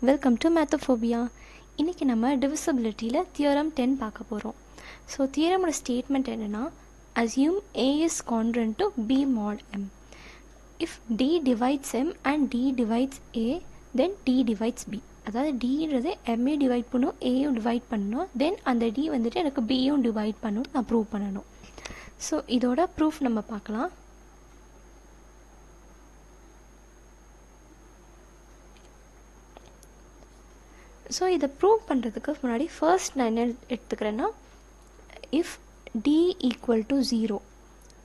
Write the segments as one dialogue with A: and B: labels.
A: Welcome to மேத்தோஃபோபியா. இன்றைக்கி நம்ம டிவிசிபிலிட்டியில் theorem 10 பார்க்க போகிறோம். ஸோ தியரமோட ஸ்டேட்மெண்ட் என்னென்னா, assume A is congruent to B mod M. If D divides M and D divides A, then D divides B. அதாவது Dன்றது Mஐயும் divide பண்ணும், Aயும் divide பண்ணணும், தென் அந்த D வந்துட்டு எனக்கு Bயும் டிவைட் பண்ணணும், நான் ப்ரூவ் பண்ணணும். ஸோ இதோட ப்ரூஃப் நம்ம பார்க்கலாம். ஸோ இதை ப்ரூவ் பண்ணுறதுக்கு முன்னாடி ஃபர்ஸ்ட் நான் என்ன எடுத்துக்கிறேன்னா, இஃப் டி ஈக்குவல் டு 0,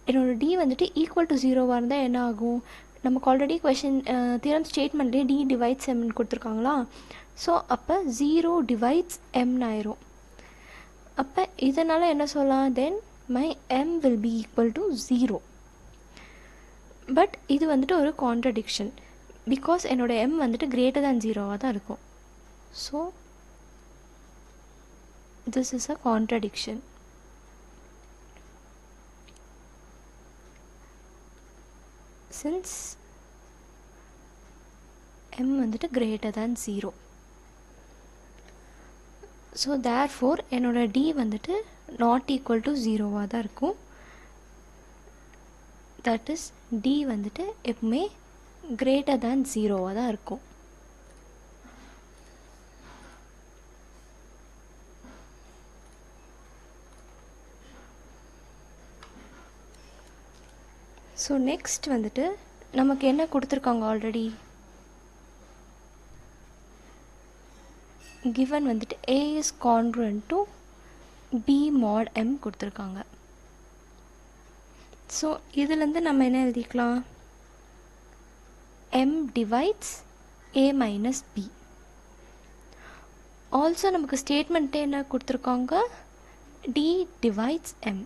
A: என்னோடய டி வந்துட்டு ஈக்குவல் டு 0வாக இருந்தால் என்ன ஆகும்? நமக்கு ஆல்ரெடி கொஷின் தியரம் ஸ்டேட்மெண்ட்லேயே டி டிவைட்ஸ் எம்னு கொடுத்துருக்காங்களா. ஸோ அப்போ 0 டிவைட்ஸ் எம்னு ஆயிரும். அப்போ இதனால் என்ன சொல்லலாம், then my M will be equal to 0. But இது வந்துட்டு ஒரு கான்ட்ரடிக்ஷன், பிகாஸ் என்னோடய எம் வந்துட்டு கிரேட்டர் தேன் 0வாக தான் இருக்கும். So this is a contradiction. Since m வந்துட்டு greater than 0, so therefore என்னோட d வந்துட்டு not equal to 0வாக தான் இருக்கும். That is d வந்துட்டு எப்பவுமே greater than 0வாக தான் இருக்கும். ஸோ நெக்ஸ்ட் வந்துட்டு நமக்கு என்ன கொடுத்துருக்காங்க, ஆல்ரெடி கிவன் வந்துட்டு A is congruent to B mod M கொடுத்துருக்காங்க. ஸோ இதுலேருந்து நம்ம என்ன எழுதிக்கலாம், M divides A minus B. Also நமக்கு ஸ்டேட்மெண்ட்டே என்ன கொடுத்துருக்காங்க, D divides M.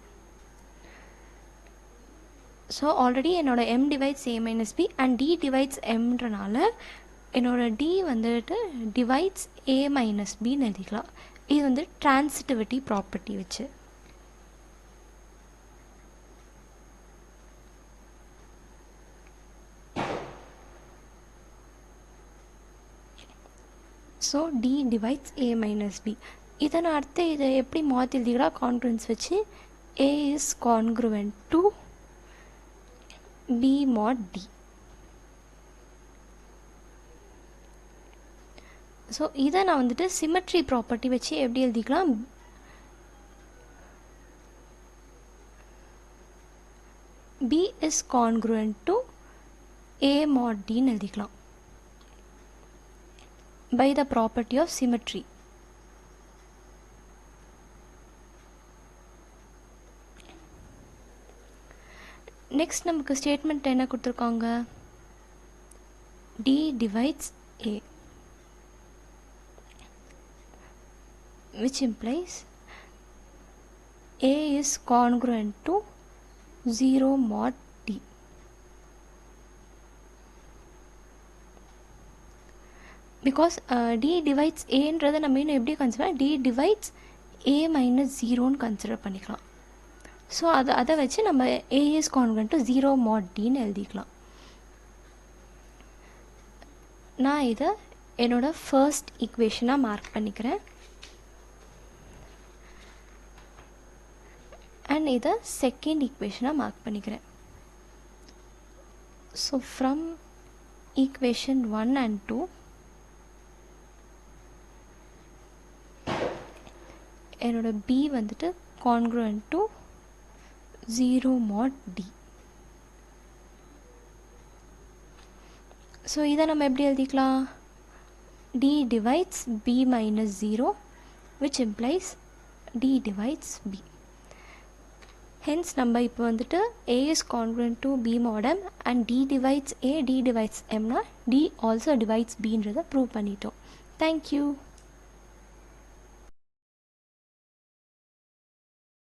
A: So already என்னோட M divides A minus B and D divides Mன்றனால என்னோட D வந்துட்டு divides A minus Bன்னு எழுதிக்கலாம். இது வந்து ட்ரான்சிட்டிவிட்டி ப்ராப்பர்ட்டி வச்சு. So D divides A minus B. இதன் அர்த்தம் இதை எப்படி மாற்றி எழுதிக்கலாம், கான்க்ருவன்ஸ் வச்சு A is congruent to B mod D. So இதை நான் வந்துட்டு சிமெட்ரி ப்ராப்பர்ட்டி வச்சு எப்படி எழுதிக்கலாம், B is congruent to A mod Dன்னு எழுதிக்கலாம் by the property of symmetry. Next நமக்கு ஸ்டேட்மெண்ட் என்ன கொடுத்துருக்காங்க, D divides A, which implies A is congruent to 0 mod D. Because D divides Aன்றதை நம்ம இன்னும் எப்படி consider, D divides A minus 0ன்னு consider பண்ணிக்கலாம். So அதை வச்சு நம்ம A is congruent to 0 mod Dன்னு எழுதிக்கலாம். நான் இதை என்னோட ஃபர்ஸ்ட் ஈக்குவேஷனாக மார்க் பண்ணிக்கிறேன் அண்ட் இதை செகண்ட் ஈக்குவேஷனாக மார்க் பண்ணிக்கிறேன். ஸோ ஃப்ரம் ஈக்குவேஷன் 1 and 2 என்னோட B வந்துட்டு congruent to 0 mod D. So இதை நம்ம எப்படி எழுதிக்கலாம், D divides B minus 0, which implies D divides B. Hence நம்ம இப்போ வந்துட்டு A is congruent to B mod M and D divides A, D divides M னா D also divides Bன்றதை ப்ரூவ் பண்ணிட்டோம். Thank you.